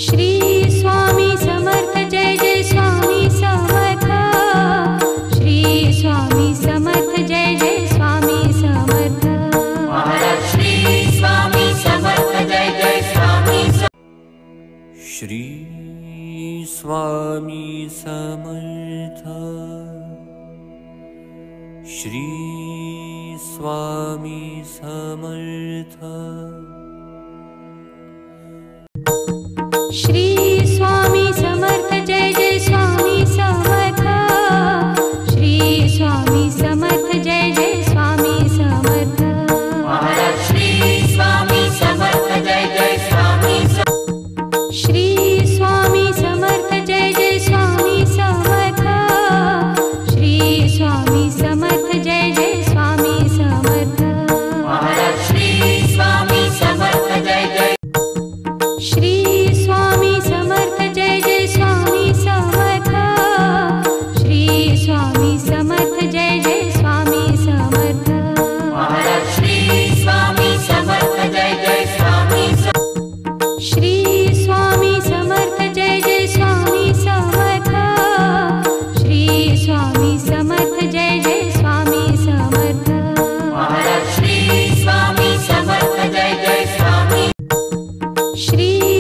Shri Swami Samarth Jai Jai Swami Samarth. Shri Swami Samarth Jai Jai Swami Samarth. Maharaj Shri Swami Samarth Jai Jai Swami Shri Swami Samarth. Shri Swami Samarth. Shri Swami Samarth Jai Jai Swami Samarth. Shri Swami Samarth Jai Jai Swami Samarth. Maharaj Shri Swami Samarth Jai Jai Swami Shri Swami Samarth Jai Jai Swami Samarth. Shri Swami Samarth Jai Jai Swami Samarth. Maharaj Shri Swami Samarth Jai Jai Shri Swami Samarth Jai Jai Swami Samarth. Shri Swami Samarth Jai Jai Swami Samarth. Maharaj Shri Swami Samarth Jai Jai Swami Shri Swami Samarth Jai Jai Swami Samarth. Shri Swami Samarth Jai Jai Swami Samarth. Maharaj Shri Swami Samarth Jai Jai Swami Shri